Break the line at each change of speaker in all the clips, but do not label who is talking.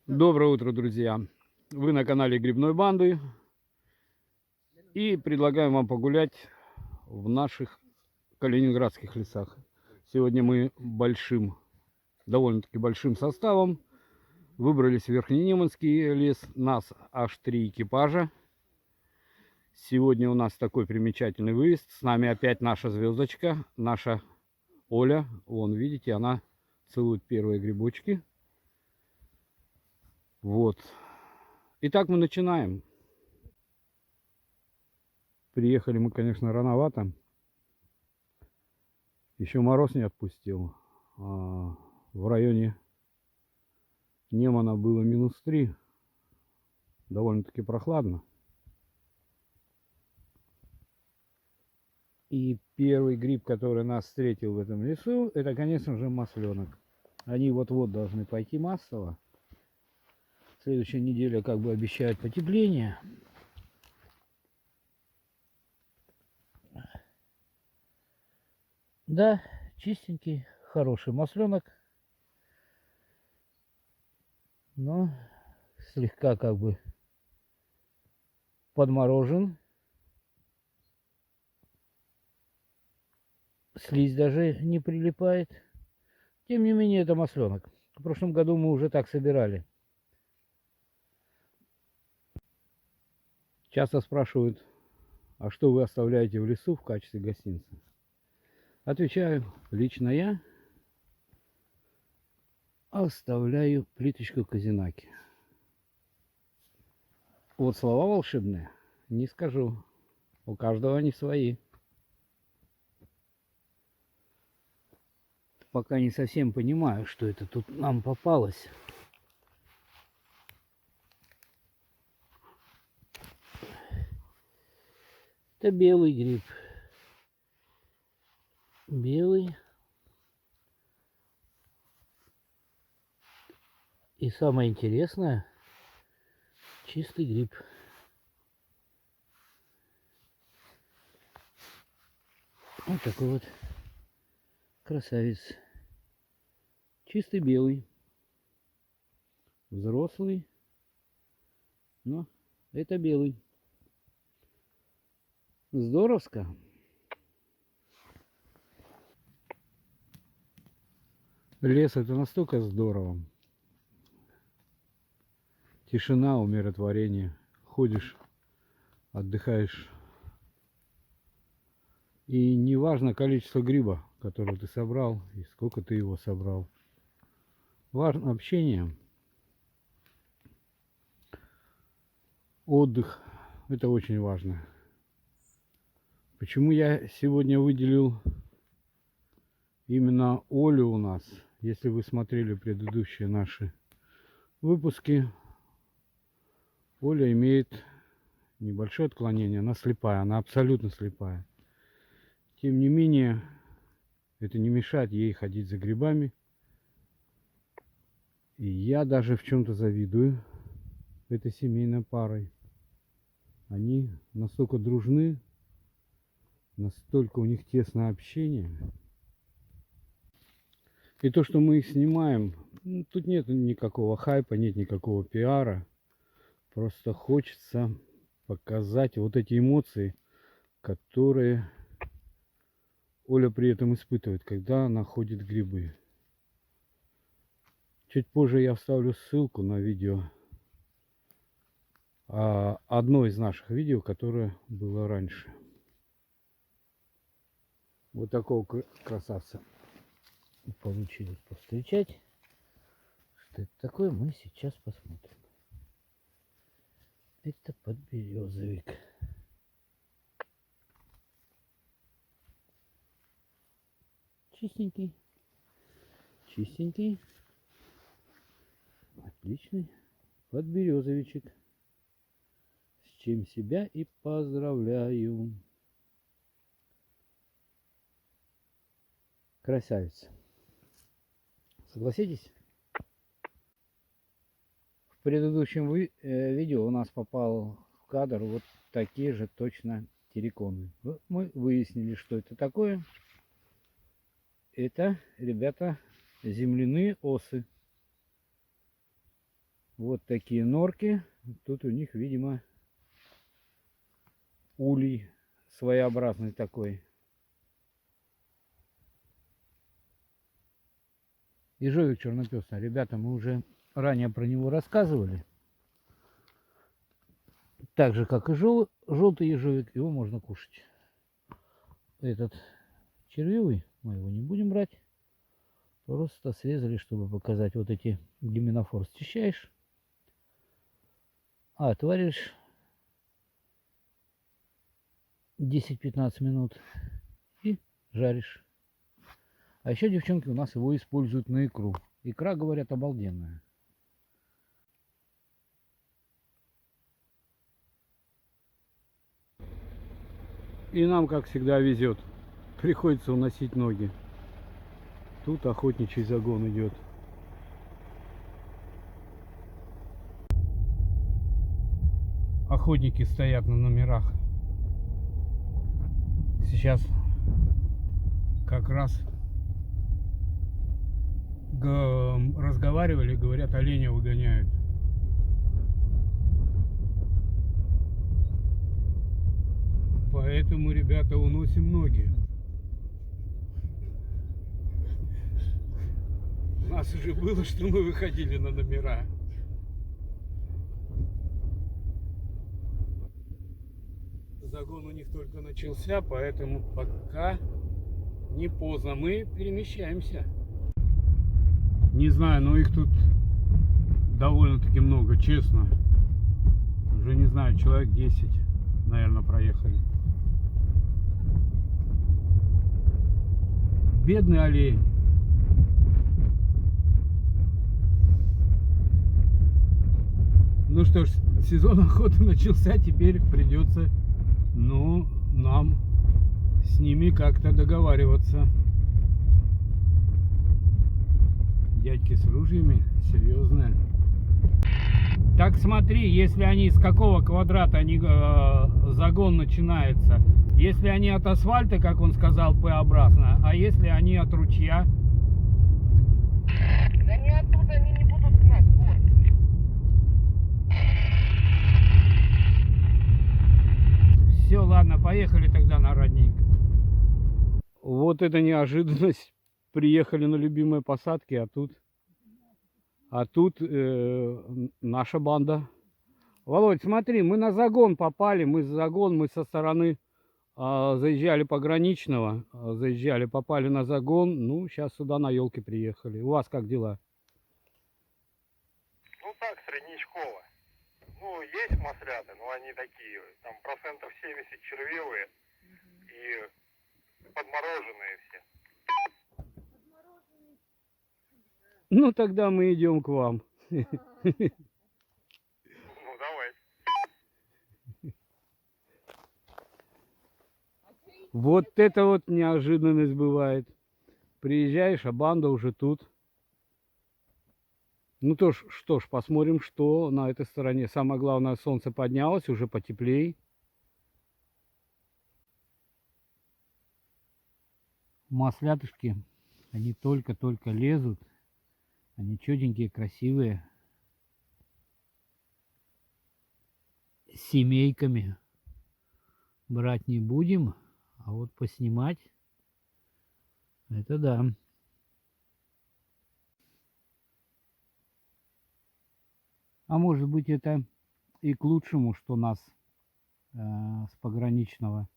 Доброе утро, друзья! Вы на канале Грибной Банды и предлагаем вам погулять в наших калининградских лесах. Сегодня мы довольно-таки большим составом выбрались в Верхненеманский лес. Нас аж 3 экипажа. Сегодня у нас такой примечательный выезд. С нами опять наша звездочка, наша Оля. Вон, видите, она целует первые грибочки. Вот. Итак, мы начинаем. Приехали мы, конечно, рановато. Еще мороз не отпустил. В районе Немана было -3. Довольно-таки прохладно. И первый гриб, который нас встретил в этом лесу, это, конечно же, масленок. Они вот-вот должны пойти массово. Следующая неделя как бы обещает потепление. Да, чистенький, хороший масленок. Но слегка как бы подморожен. Слизь даже не прилипает. Тем не менее, это масленок. В прошлом году мы уже так собирали. Часто спрашивают, а что вы оставляете в лесу в качестве гостинца? Отвечаю, лично я оставляю плиточку Козинаки. Вот слова волшебные не скажу. У каждого они свои. Пока не совсем понимаю, что это тут нам попалось. Это белый гриб. Белый. И самое интересное, чистый гриб. Вот такой вот красавец. Чистый белый. Взрослый. Но это белый. Здоровско. Лес — это настолько здорово. Тишина, умиротворение. Ходишь, отдыхаешь. И не важно количество гриба, который ты собрал, и сколько ты его собрал. Важно общение. Отдых. Это очень важно. Почему я сегодня выделил именно Олю у нас? Если вы смотрели предыдущие наши выпуски, Оля имеет небольшое отклонение. Она слепая, она абсолютно слепая. Тем не менее, это не мешает ей ходить за грибами. И я даже в чем-то завидую этой семейной парой. Они настолько дружны, настолько у них тесное общение. И то, что мы их снимаем, тут нет никакого хайпа, нет никакого пиара. Просто хочется показать вот эти эмоции, которые Оля при этом испытывает, когда находит грибы. Чуть позже я вставлю ссылку на видео, одно из наших видео, которое было раньше. Вот такого красавца получилось повстречать. Что это такое, мы сейчас посмотрим. Это подберезовик. Чистенький. Чистенький. Отличный подберезовичек. С чем себя и поздравляю. Красавец. Согласитесь? В предыдущем видео у нас попал в кадр вот такие же точно терриконы. Мы выяснили, что это такое. Это, ребята, земляные осы. Вот такие норки. Тут у них, видимо, улей своеобразный такой. Ежовик чернопёсный. Ребята, мы уже ранее про него рассказывали. Так же, как и желтый ежовик, его можно кушать. Этот червивый, мы его не будем брать. Просто срезали, чтобы показать вот эти гиминофор. Счищаешь, отваришь 10-15 минут и жаришь. А еще девчонки у нас его используют на икру. Икра, говорят, обалденная. И нам, как всегда, везет. Приходится уносить ноги. Тут охотничий загон идет. Охотники стоят на номерах. Сейчас как раз разговаривали, говорят, оленя выгоняют. Поэтому, ребята, уносим ноги. У нас уже было, что мы выходили на номера. Загон у них только начался, поэтому пока не поздно. Мы перемещаемся. Не знаю, но их тут довольно-таки много, честно. Уже не знаю, человек 10, наверное, проехали. Бедный олень. Ну что ж, сезон охоты начался, теперь придется, ну, нам с ними как-то договариваться. Дядьки с ружьями, серьезные. Так смотри, если они с какого квадрата загон начинается. Если они от асфальта, как он сказал, П-образно, а если они от ручья?
Да не оттуда они не будут знать, вот.
Все, ладно, поехали тогда на родник. Вот это неожиданность. Приехали на любимые посадки, а тут наша банда. Володь, смотри, мы на загон попали, мы со стороны заезжали пограничного, попали на загон, ну, сейчас сюда на елке приехали. У вас как дела?
Ну так, среднячково. Ну, есть маслята, но они такие, там процентов 70 червивые и подмороженные все.
Ну, тогда мы идем к вам.
Ну, давай.
Вот это вот неожиданность бывает. Приезжаешь, а банда уже тут. Ну то ж, что ж, посмотрим, что на этой стороне. Самое главное, солнце поднялось, уже потеплее. Маслятышки, они только-только лезут. Они четенькие, красивые. С семейками. Брать не будем, а вот поснимать, это да. А может быть, это и к лучшему, что нас с пограничного,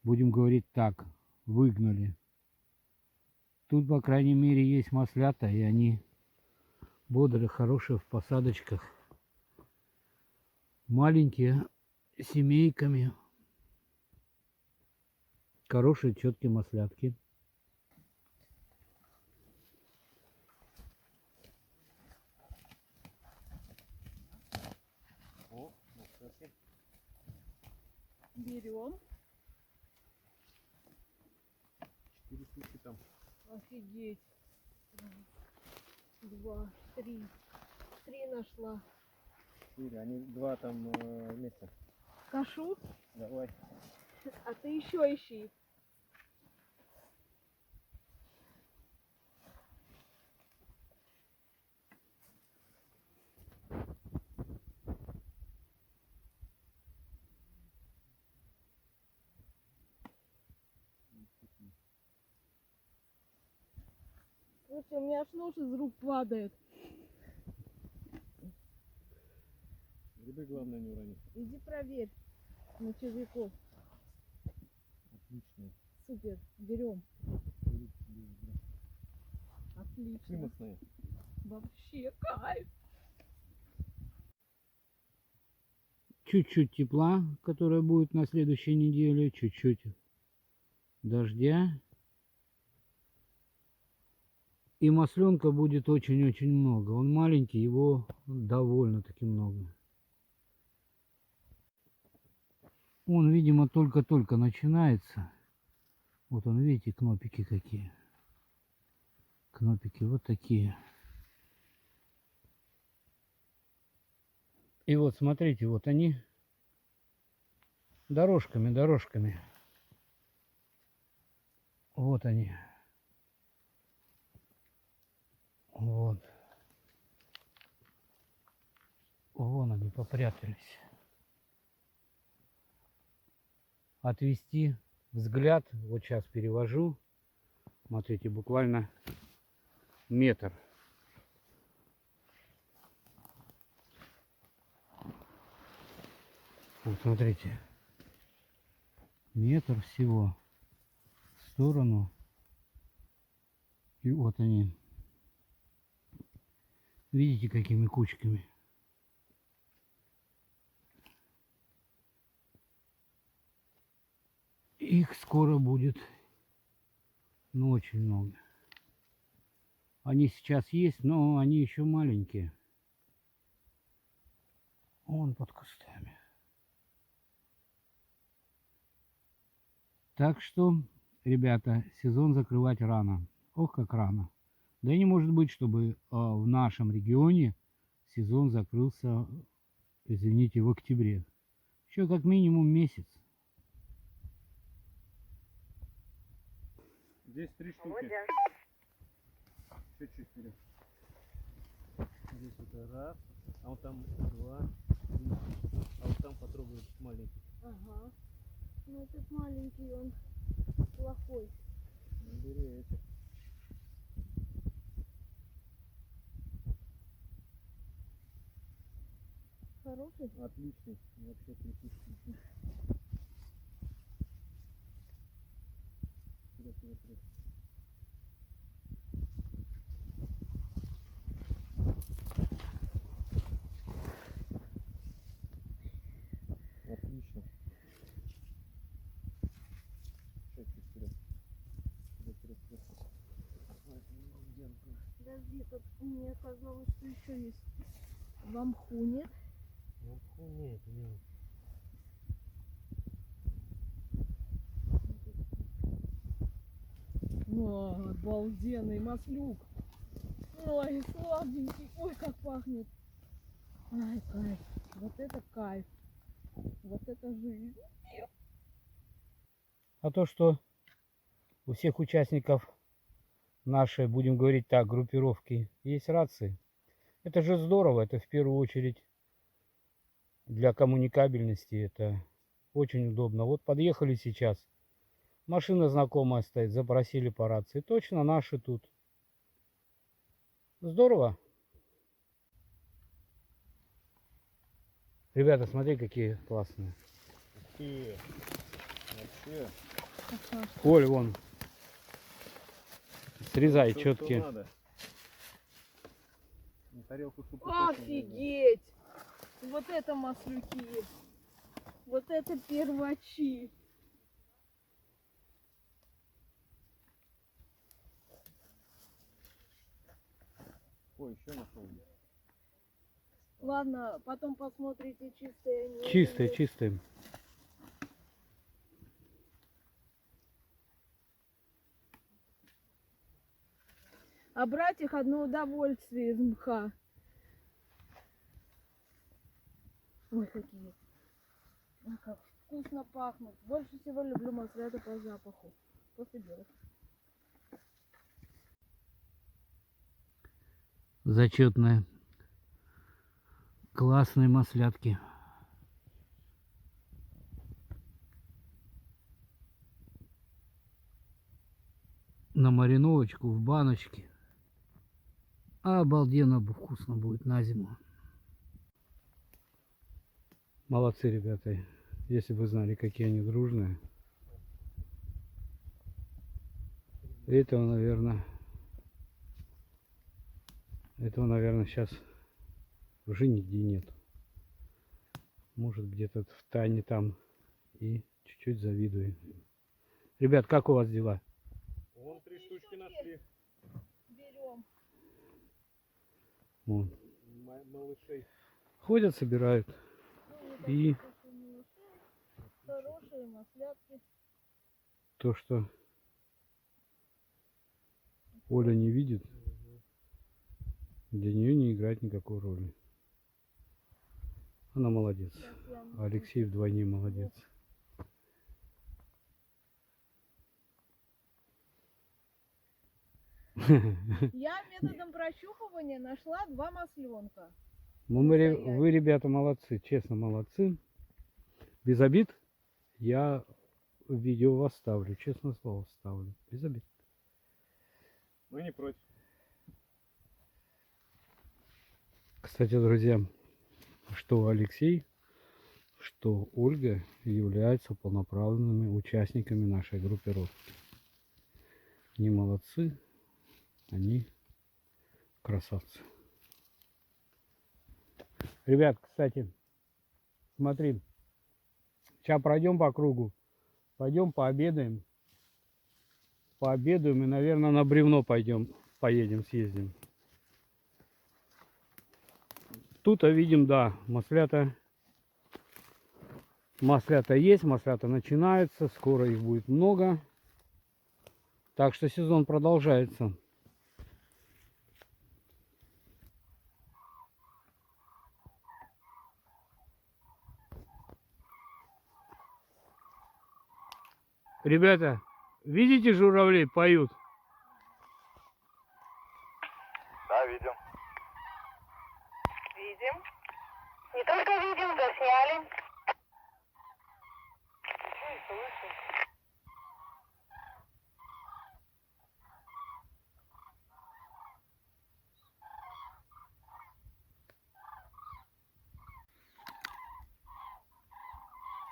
будем говорить так, выгнали. Тут, по крайней мере, есть маслята, и они бодрые, хорошие в посадочках. Маленькие, семейками. Хорошие, четкие маслятки.
Берем.
4 штуки там.
Офигеть. Раз, два, три. 3 нашла.
4, они 2 там вместе.
Кашу,
Давай.
а ты еще ищи. Слушай, у меня аж нож из рук падает.
Грибы главное не уронить.
Иди проверь на червяков.
Отлично.
Супер, берем. Отлично.
Симосные.
Вообще кайф.
Чуть-чуть тепла, которая будет на следующей неделе, чуть-чуть дождя. И масленка будет очень-очень много. Он маленький, его довольно-таки много. Он, видимо, только-только начинается. Вот он, видите, кнопики какие. Кнопики вот такие. И вот, смотрите, вот они дорожками. Вот они. Вот. Вон они попрятались. Отвести взгляд, вот сейчас перевожу. Смотрите, буквально метр. Вот, смотрите. Метр всего в сторону. И вот они. Видите, какими кучками? Их скоро будет, ну, очень много. Они сейчас есть, но они еще маленькие. Вон под кустами. Так что, ребята, сезон закрывать рано. Ох, как рано. Да и не может быть, чтобы в нашем регионе сезон закрылся, извините, в октябре. Еще как минимум месяц.
Здесь 3 штуки. Чуть-чуть вперед. Здесь это раз, а вот там 2, 3, а вот там попробуй маленький.
Ага. Ну этот маленький, он плохой.
Ну, бери эти.
Хороший?
Отличный, вообще критичный. Вперед. Отлично. Чуть вперед. Вперед.
Подожди, тут мне казалось, что еще есть. В мху нет?
Ну, нет, нет.
О, обалденный маслюк. Ой, сладенький. Ой, как пахнет. Ай, кайф. Вот это кайф. Вот это жизнь.
А то, что у всех участников нашей, будем говорить так, группировки есть рации, это же здорово. Это в первую очередь для коммуникабельности. Это очень удобно. Вот подъехали сейчас. Машина знакомая стоит, запросили по рации. Точно наши тут. Здорово. Ребята, смотри, какие классные.
Ты вообще.
Оль, вон. Срезай
Что
четкие.
надо. На тарелку супа точно надо.
Офигеть! Вот это маслюки. Вот это первачи.
Ой, еще нашел.
Ладно, потом посмотрите, чистые они. или
Чистые,
нет.
чистые.
А брать их одно удовольствие из мха. Ой, какие. Ой, как вкусно пахнут. Больше всего люблю маслята по запаху. После белых.
Зачетные. Классные маслятки. На мариновочку в баночке. Обалденно вкусно будет на зиму. Молодцы, ребята. Если бы знали, какие они дружные. Этого, наверное, сейчас уже нигде нет. Может, где-то в тайне там и чуть-чуть завидую. Ребят, как у вас дела?
Вон 3 штучки нашли.
Берем.
Вон.
Малышей.
Ходят, собирают. И
Хорошие маслятки.
то, что Оля не видит, для нее не играет никакой роли. Она молодец. А Алексей вдвойне молодец.
Я методом прощупывания нашла 2 масленка.
Ну, вы, ребята, молодцы, честно, молодцы. Без обид. Я видео вас ставлю, честное слово, ставлю. Без обид.
Мы не против.
Кстати, друзья, что Алексей, что Ольга являются полноправными участниками нашей группировки. Они молодцы, они красавцы. Ребят, кстати, смотри, сейчас пройдем по кругу, пойдем пообедаем. Пообедаем и, наверное, на бревно поедем, съездим. Тут видим, да, маслята есть, маслята начинаются, скоро их будет много. Так что сезон продолжается. Ребята, видите, журавли поют?
Да, видим.
Видим. Не только видим, засняли. Слышим.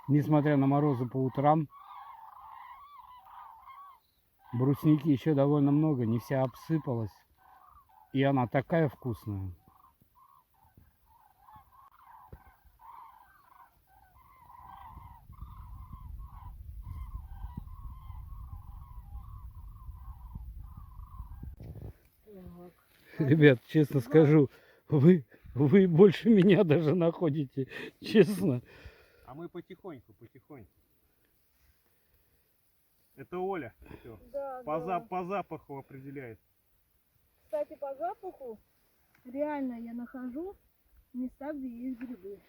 Несмотря на морозы по утрам, брусники еще довольно много, не вся обсыпалась. И она такая вкусная. Ребят, честно скажу, вы больше меня даже находите, честно.
А мы потихоньку. Это Оля. Всё.
Да,
По запаху определяет.
Кстати, по запаху реально я нахожу места, где есть грибы.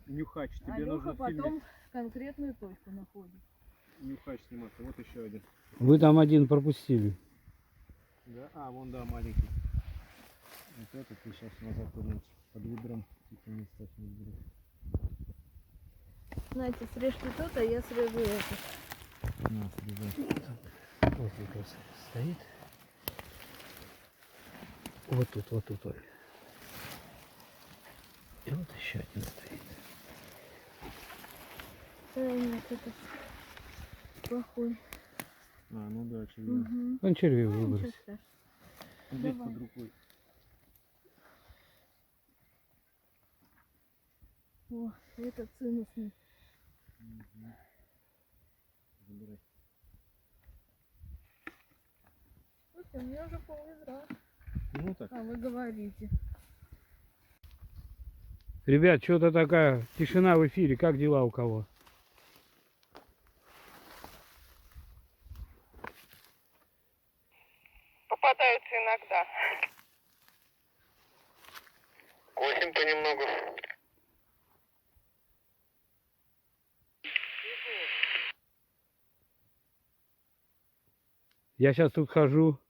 Нюхач, тебе
А Леха
нужно в фильме
потом конкретную точку находит.
нюхач сниматься. Вот еще один.
Вы там один пропустили.
Да? А, вон да, маленький. Вот этот ты сейчас назад под ведром. Тихо, не ставь, не бери.
Знаете, срежьте тот, а я срежу этот.
На, срезай.
Вот как раз стоит. Вот тут, Оль. И вот еще один стоит.
Нет, это плохой.
А, ну да, очевидно.
Угу.
Он червей
Ничего
выбрось.
страшного.
Здесь
Давай.
под рукой.
О, это цинусный.
Забирай.
Слушайте, у меня уже пол-ведра.
Ну так.
А вы говорите.
Ребят, что-то такая тишина в эфире. Как дела у кого?
Попадаются иногда.
Косим понемногу.
Я сейчас тут хожу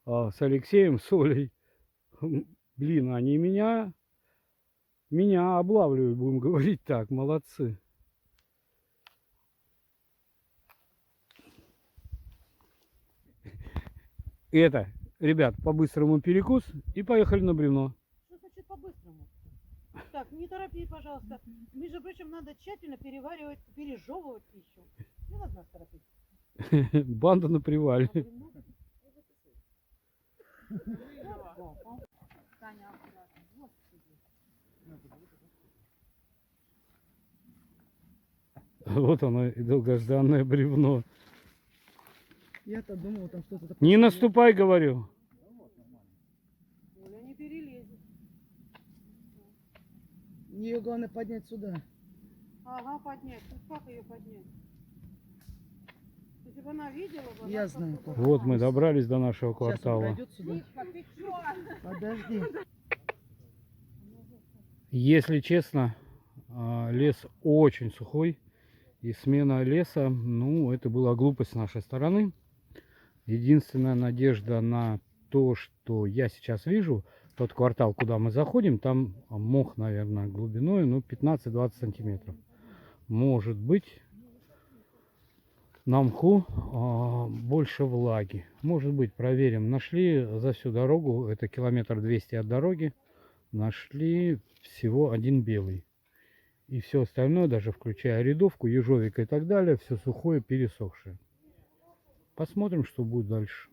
с Алексеем, с Олей. Блин, они меня облавливают, будем говорить так. Молодцы. Это, ребят, по-быстрому перекус и поехали на бревно.
Что значит по-быстрому? Так, не торопи, пожалуйста. Между прочим, надо тщательно переваривать, пережевывать пищу. Не надо нас торопить.
Банда на привале.
Таня, аккуратно. Господи.
Вот оно и долгожданное бревно.
Я-то думал, там что-то такое.
Не наступай, говорю.
Оля не перелезет.
Ее главное поднять сюда.
Ага, поднять. Ну как ее поднять? Если бы она видела, бы
Я
она
знаю,
как-то-
как.
Вот мы добрались до нашего
Сейчас он
квартала.
пройдет сюда.
Тихо, ты чё?
Подожди.
Если честно, лес очень сухой. И смена леса, ну, это была глупость с нашей стороны. Единственная надежда на то, что я сейчас вижу, тот квартал, куда мы заходим, там мох, наверное, глубиной, ну, 15-20 сантиметров. Может быть, на мху больше влаги. Может быть, проверим. Нашли за всю дорогу, это километр 200 от дороги, нашли всего один белый. И все остальное, даже включая рядовку, ежовик и так далее, все сухое, пересохшее. Посмотрим, что будет дальше.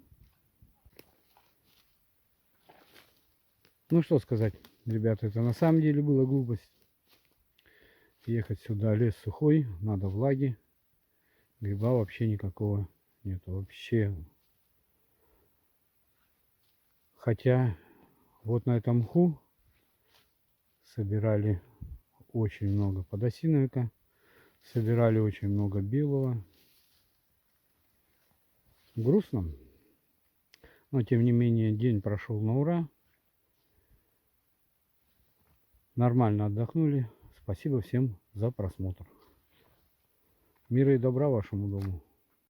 Ну что сказать, ребята, это на самом деле была глупость. Ехать сюда, лес сухой, надо влаги. Гриба вообще никакого нет. Вообще. Хотя вот на этом мху собирали очень много подосиновика. Собирали очень много белого. Грустно. Но тем не менее день прошел на ура. Нормально отдохнули. Спасибо всем за просмотр. Мира и добра вашему дому.